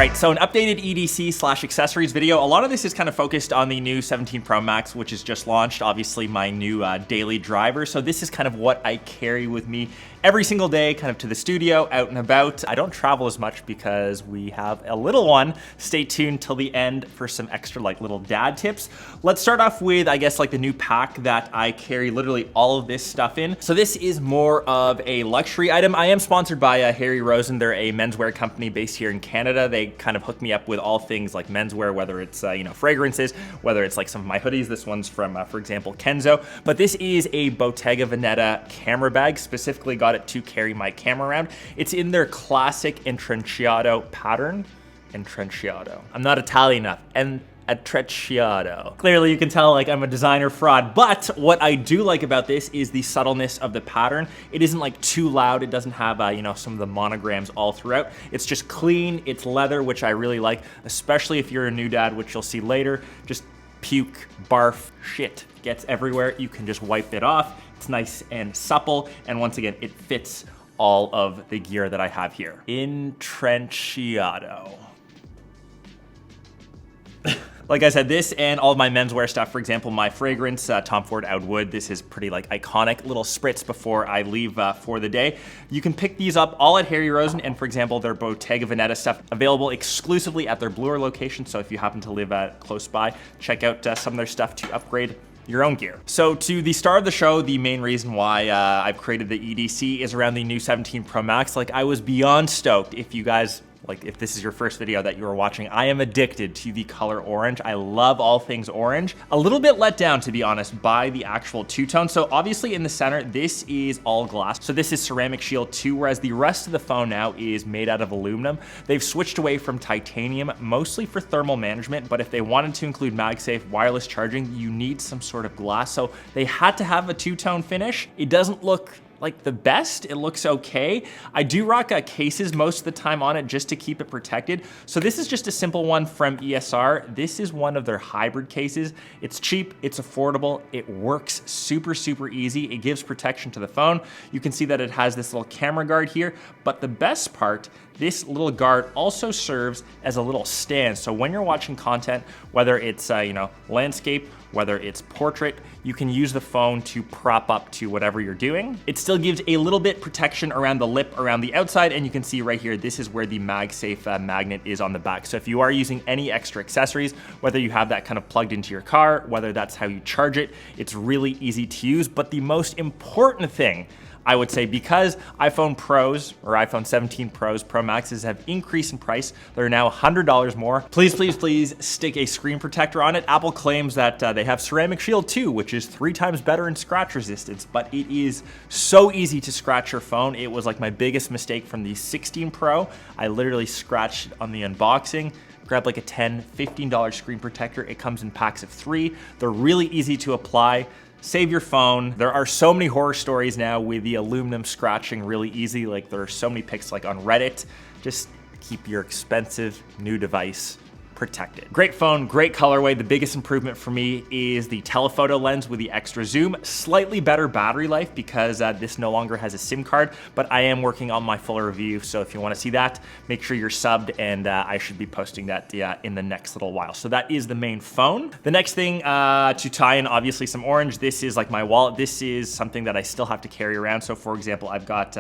right, so an updated EDC/accessories video. A lot of this is kind of focused on the new 17 Pro Max, which is just launched, obviously my new daily driver. So this is kind of what I carry with me every single day, kind of to the studio, out and about. I don't travel as much because we have a little one. Stay tuned till the end for some extra like little dad tips. Let's start off with, I guess, like the new pack that I carry literally all of this stuff in. So this is more of a luxury item. I am sponsored by Harry Rosen. They're a menswear company based here in Canada. They kind of hook me up with all things like menswear, whether it's fragrances, whether it's like some of my hoodies. This one's from, for example, Kenzo. But this is a Bottega Veneta camera bag. Specifically got it to carry my camera around. It's in their classic intrecciato pattern. Intrecciato. I'm not Italian enough. And Intrecciato. Clearly you can tell like I'm a designer fraud, but what I do like about this is the subtleness of the pattern. It isn't like too loud. It doesn't have some of the monograms all throughout. It's just clean, it's leather, which I really like, especially if you're a new dad, which you'll see later. Just puke, barf, shit gets everywhere. You can just wipe it off. It's nice and supple, and once again, it fits all of the gear that I have here. Intrecciato. Like I said, this and all of my menswear stuff, for example, my fragrance, Tom Ford Oud Wood, this is pretty like iconic little spritz before I leave for the day. You can pick these up all at Harry Rosen, and for example, their Bottega Veneta stuff available exclusively at their Bloor location. So if you happen to live close by, check out some of their stuff to upgrade your own gear. So to the star of the show, the main reason why I've created the EDC is around the new 17 Pro Max. Like I was beyond stoked. If you guys, like if this is your first video that you are watching, I am addicted to the color orange. I love all things orange. A little bit let down, to be honest, by the actual two-tone. So obviously in the center, this is all glass. So this is ceramic shield too, whereas the rest of the phone now is made out of aluminum. They've switched away from titanium, mostly for thermal management, but if they wanted to include MagSafe wireless charging, you need some sort of glass. So they had to have a two-tone finish. It doesn't look like the best, it looks okay. I do rock cases most of the time on it just to keep it protected. So this is just a simple one from ESR. This is one of their hybrid cases. It's cheap, it's affordable, it works super, super easy. It gives protection to the phone. You can see that it has this little camera guard here, but the best part, this little guard also serves as a little stand. So when you're watching content, whether it's landscape, whether it's portrait, you can use the phone to prop up to whatever you're doing. It still gives a little bit protection around the lip, around the outside, and you can see right here, this is where the MagSafe magnet is on the back. So if you are using any extra accessories, whether you have that kind of plugged into your car, whether that's how you charge it, it's really easy to use. But the most important thing, I would say, because iPhone Pros or iPhone 17 Pros, Pro Maxes have increased in price, they're now $100 more. Please, please, please stick a screen protector on it. Apple claims that they have ceramic shield too, which is 3 times better in scratch resistance, but it is so easy to scratch your phone. It was like my biggest mistake from the 16 Pro. I literally scratched on the unboxing. Grab like a $10, $15 screen protector. It comes in packs of 3. They're really easy to apply. Save your phone. There are so many horror stories now with the aluminum scratching really easy. Like there are so many pics like on Reddit. Just keep your expensive new device protected. Great phone, great colorway. The biggest improvement for me is the telephoto lens with the extra zoom. Slightly better battery life because this no longer has a SIM card, but I am working on my full review. So if you want to see that, make sure you're subbed, and I should be posting that in the next little while. So that is the main phone. The next thing to tie in, obviously some orange. This is like my wallet. This is something that I still have to carry around. So for example, I've got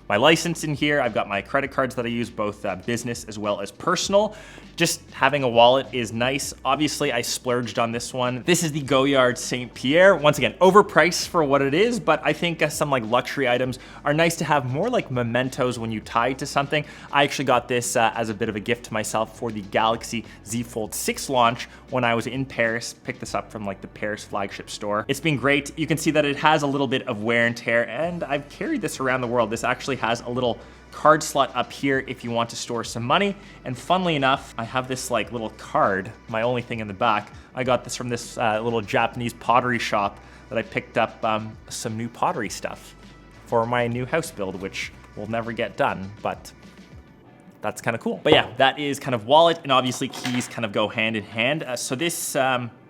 my license in here. I've got my credit cards that I use, both business as well as personal. Just having a wallet is nice. Obviously, I splurged on this one. This is the Goyard St. Pierre. Once again, overpriced for what it is, but I think some like luxury items are nice to have, more like mementos when you tie it to something. I actually got this as a bit of a gift to myself for the Galaxy Z Fold 6 launch when I was in Paris. Picked this up from like the Paris flagship store. It's been great. You can see that it has a little bit of wear and tear, and I've carried this around the world. This actually has a little card slot up here if you want to store some money. And funnily enough, I have this like little card, my only thing in the back. I got this from this little Japanese pottery shop that I picked up some new pottery stuff for my new house build, which will never get done, but that's kind of cool. But yeah, that is kind of wallet, and obviously keys kind of go hand in hand. So this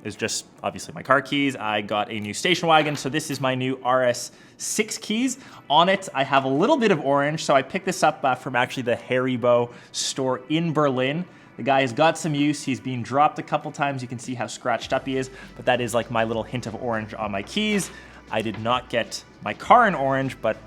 is just obviously my car keys. I got a new station wagon, so this is my new RS6 keys. On it, I have a little bit of orange, so I picked this up from actually the Haribo store in Berlin. The guy has got some use. He's been dropped a couple times. You can see how scratched up he is, but that is like my little hint of orange on my keys. I did not get my car in orange, but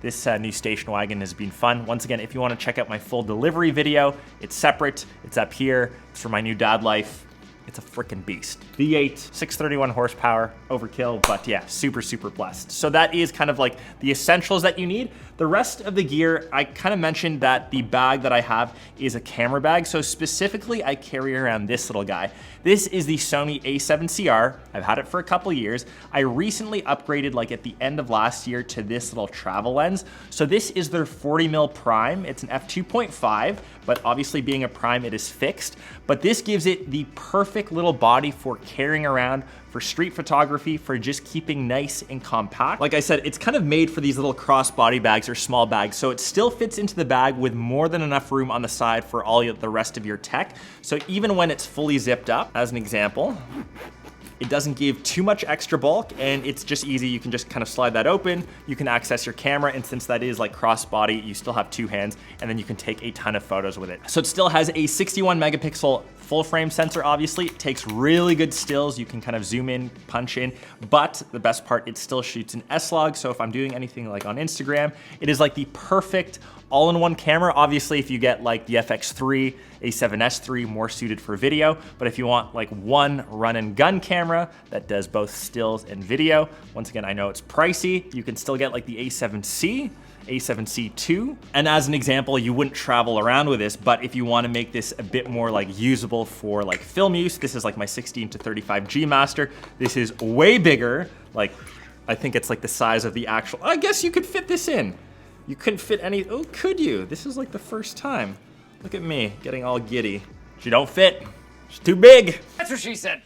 this new station wagon has been fun. Once again, if you want to check out my full delivery video, it's separate. It's up here. It's for my new dad life. It's a freaking beast. V8, 631 horsepower, overkill, but yeah, super, super blessed. So that is kind of like the essentials that you need. The rest of the gear, I kind of mentioned that the bag that I have is a camera bag. So specifically, I carry around this little guy. This is the Sony a7CR. I've had it for a couple years. I recently upgraded like at the end of last year to this little travel lens. So this is their 40mm prime. It's an f2.5, but obviously being a prime, it is fixed. But this gives it the perfect little body for carrying around, for street photography, for just keeping nice and compact. Like I said, it's kind of made for these little crossbody bags or small bags, so it still fits into the bag with more than enough room on the side for all the rest of your tech. So even when it's fully zipped up, as an example, it doesn't give too much extra bulk, and it's just easy. You can just kind of slide that open. You can access your camera, and since that is like crossbody, you still have two hands, and then you can take a ton of photos with it. So it still has a 61 megapixel full frame sensor, obviously. It takes really good stills. You can kind of zoom in, punch in, but the best part, it still shoots an S-Log. So if I'm doing anything like on Instagram, it is like the perfect all-in-one camera. Obviously, if you get like the FX3, A7S III, more suited for video, but if you want like one run and gun camera that does both stills and video, once again, I know it's pricey. You can still get like the A7C, A7C II. And as an example, you wouldn't travel around with this, but if you want to make this a bit more like usable for like film use, this is like my 16 to 35 G Master. This is way bigger. Like, I think it's like the size of the actual, I guess you could fit this in. You couldn't fit any, oh, could you? This is like the first time. Look at me getting all giddy. She don't fit, she's too big. That's what she said.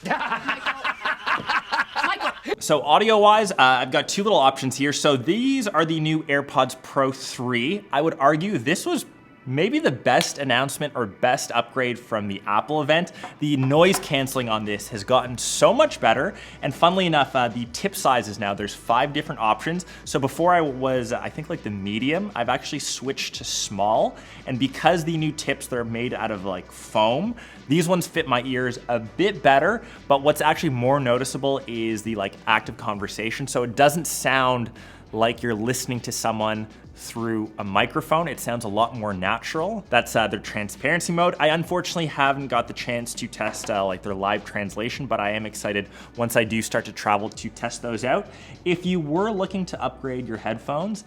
So audio-wise, I've got two little options here. So these are the new AirPods Pro 3. I would argue this was maybe the best announcement or best upgrade from the Apple event. The noise canceling on this has gotten so much better. And funnily enough, the tip sizes now, there's 5 different options. So before I was, I think like the medium, I've actually switched to small. And because the new tips, they're made out of like foam, these ones fit my ears a bit better. But what's actually more noticeable is the like active conversation. So it doesn't sound like you're listening to someone through a microphone. It sounds a lot more natural. That's their transparency mode. I unfortunately haven't got the chance to test like their live translation, but I am excited once I do start to travel to test those out. If you were looking to upgrade your headphones,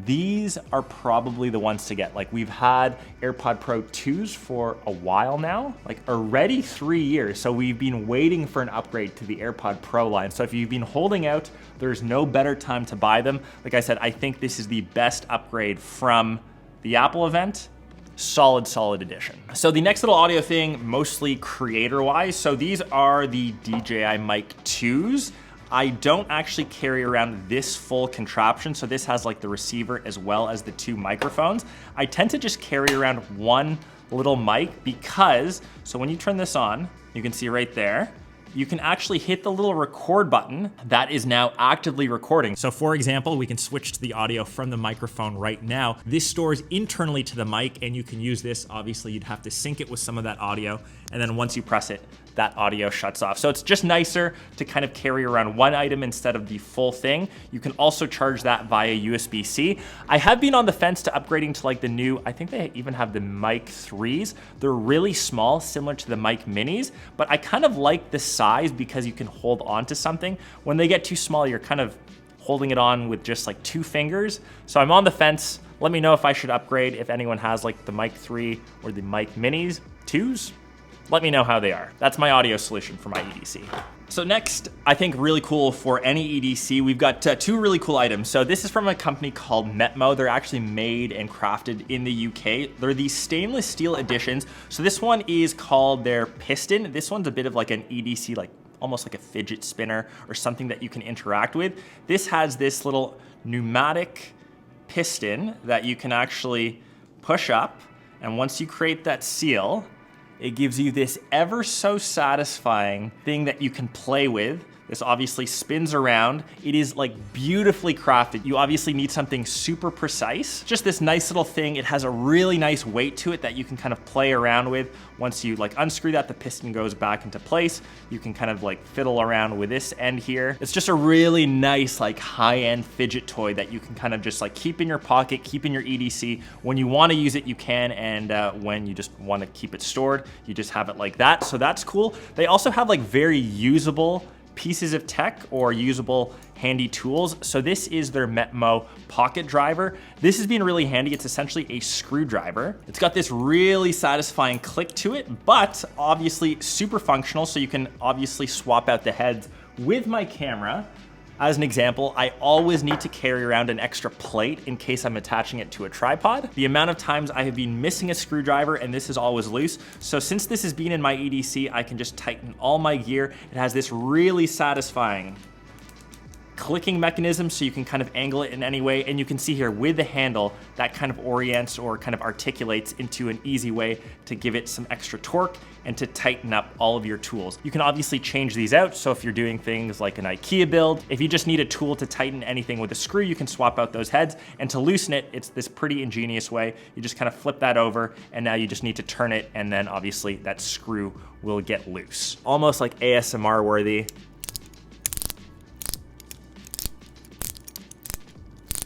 these are probably the ones to get. Like we've had AirPod Pro 2s for a while now, like already 3 years. So we've been waiting for an upgrade to the AirPod Pro line. So if you've been holding out, there's no better time to buy them. Like I said, I think this is the best upgrade from the Apple event. Solid edition. So the next little audio thing, mostly creator-wise. So these are the DJI Mic 2s. I don't actually carry around this full contraption. So this has like the receiver as well as the 2 microphones. I tend to just carry around one little mic because, so when you turn this on, you can see right there, you can actually hit the little record button that is now actively recording. So for example, we can switch to the audio from the microphone right now. This stores internally to the mic and you can use this. Obviously you'd have to sync it with some of that audio. And then once you press it, that audio shuts off. So it's just nicer to kind of carry around one item instead of the full thing. You can also charge that via USB-C. I have been on the fence to upgrading to like the new, I think they even have the Mic 3s. They're really small, similar to the Mic Minis, but I kind of like the size because you can hold on to something. When they get too small, you're kind of holding it on with just like 2 fingers. So I'm on the fence. Let me know if I should upgrade, if anyone has like the Mic 3 or the Mic Minis 2s. Let me know how they are. That's my audio solution for my EDC. So next, I think really cool for any EDC, we've got 2 really cool items. So this is from a company called Metmo. They're actually made and crafted in the UK. They're these stainless steel editions. So this one is called their Piston. This one's a bit of like an EDC, like almost like a fidget spinner or something that you can interact with. This has this little pneumatic piston that you can actually push up. And once you create that seal, it gives you this ever so satisfying thing that you can play with. This obviously spins around. It is like beautifully crafted. You obviously need something super precise. Just this nice little thing. It has a really nice weight to it that you can kind of play around with. Once you like unscrew that, the piston goes back into place. You can kind of like fiddle around with this end here. It's just a really nice like high-end fidget toy that you can kind of just like keep in your pocket, keep in your EDC. When you want to use it, you can, and when you just want to keep it stored, you just have it like that. So that's cool. They also have like very usable pieces of tech or usable handy tools. So this is their Metmo pocket driver. This has been really handy. It's essentially a screwdriver. It's got this really satisfying click to it, but obviously super functional. So you can obviously swap out the heads with my camera. As an example, I always need to carry around an extra plate in case I'm attaching it to a tripod. The amount of times I have been missing a screwdriver and this is always loose. So since this has been in my EDC, I can just tighten all my gear. It has this really satisfying clicking mechanism, so you can kind of angle it in any way. And you can see here with the handle, that kind of orients or kind of articulates into an easy way to give it some extra torque and to tighten up all of your tools. You can obviously change these out. So if you're doing things like an IKEA build, if you just need a tool to tighten anything with a screw, you can swap out those heads. And to loosen it, it's this pretty ingenious way. You just kind of flip that over and now you just need to turn it, and then obviously that screw will get loose. Almost like ASMR worthy.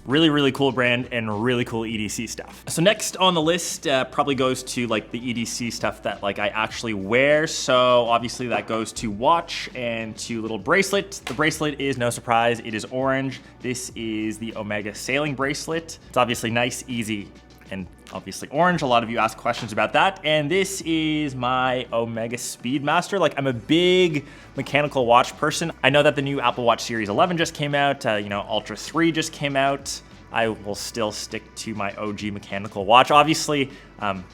Really, really cool brand and really cool EDC stuff. So next on the list probably goes to like the EDC stuff that like I actually wear. So obviously that goes to watch and to little bracelet. The bracelet is no surprise, it is orange. This is the Omega sailing bracelet. It's obviously nice, easy, and obviously orange. A lot of you ask questions about that. And this is my Omega Speedmaster. Like, I'm a big mechanical watch person. I know that the new Apple Watch Series 11 just came out, Ultra 3 just came out. I will still stick to my OG mechanical watch. Obviously,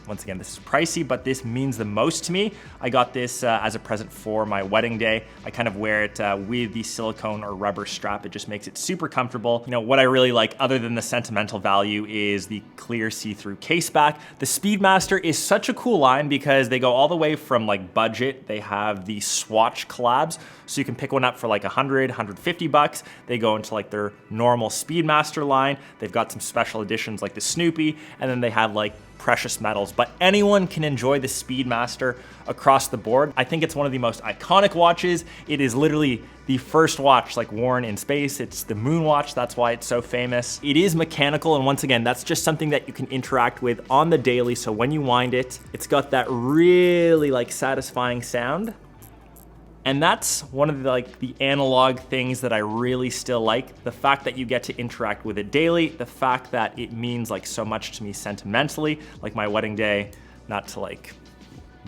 once again, this is pricey, but this means the most to me. I got this as a present for my wedding day. I kind of wear it with the silicone or rubber strap. It just makes it super comfortable. What I really like, other than the sentimental value, is the clear see-through case back. The Speedmaster is such a cool line because they go all the way from like budget. They have the Swatch collabs, so you can pick one up for like 100, 150 bucks. They go into like their normal Speedmaster line. They've got some special editions like the Snoopy, and then they have like precious metals, but anyone can enjoy the Speedmaster across the board. I think it's one of the most iconic watches. It is literally the first watch like worn in space. It's the moon watch. That's why it's so famous. It is mechanical, and once again, that's just something that you can interact with on the daily. So when you wind it, it's got that really like satisfying sound. And that's one of the analog things that I really still like. The fact that you get to interact with it daily, the fact that it means like so much to me sentimentally, like my wedding day, not to like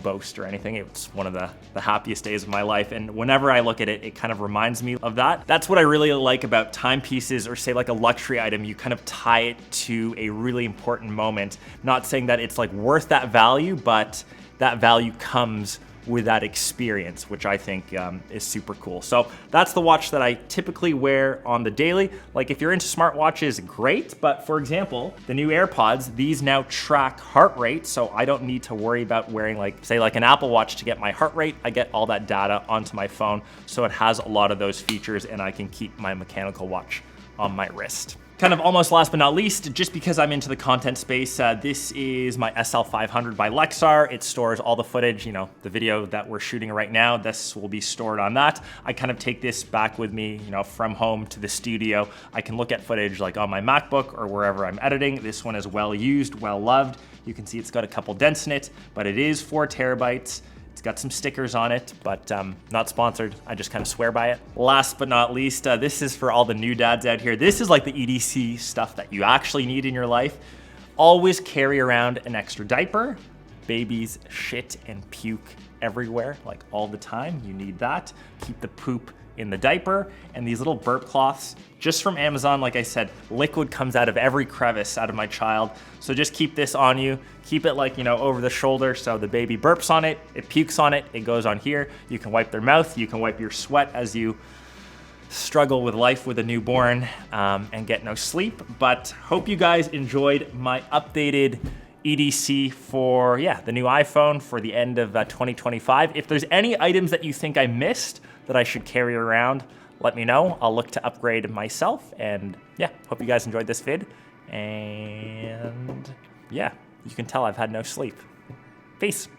boast or anything. It's one of the happiest days of my life. And whenever I look at it, it kind of reminds me of that. That's what I really like about timepieces, or say like a luxury item. You kind of tie it to a really important moment. Not saying that it's like worth that value, but that value comes with that experience, which I think is super cool. So that's the watch that I typically wear on the daily. Like, if you're into smartwatches, great. But for example, the new AirPods, these now track heart rate. So I don't need to worry about wearing like an Apple Watch to get my heart rate. I get all that data onto my phone. So it has a lot of those features, and I can keep my mechanical watch on my wrist. Kind of almost last but not least, just because I'm into the content space, this is my SL500 by Lexar. It stores all the footage, the video that we're shooting right now, this will be stored on that. I kind of take this back with me, from home to the studio. I can look at footage like on my MacBook or wherever I'm editing. This one is well used, well loved. You can see it's got a couple dents in it, but it is 4 terabytes. It's got some stickers on it, but not sponsored. I just kind of swear by it. Last but not least, this is for all the new dads out here. This is like the EDC stuff that you actually need in your life. Always carry around an extra diaper. Babies shit and puke everywhere, like all the time. You need that. Keep the poop in the diaper. And these little burp cloths, just from Amazon. Like I said, liquid comes out of every crevice out of my child. So just keep this on you. Keep it like, over the shoulder, so the baby burps on it, it pukes on it, it goes on here. You can wipe their mouth, you can wipe your sweat as you struggle with life with a newborn and get no sleep. But hope you guys enjoyed my updated EDC for, yeah, the new iPhone for the end of 2025. If there's any items that you think I missed that I should carry around, let me know. I'll look to upgrade myself. And yeah, hope you guys enjoyed this vid. And yeah, you can tell I've had no sleep. Peace.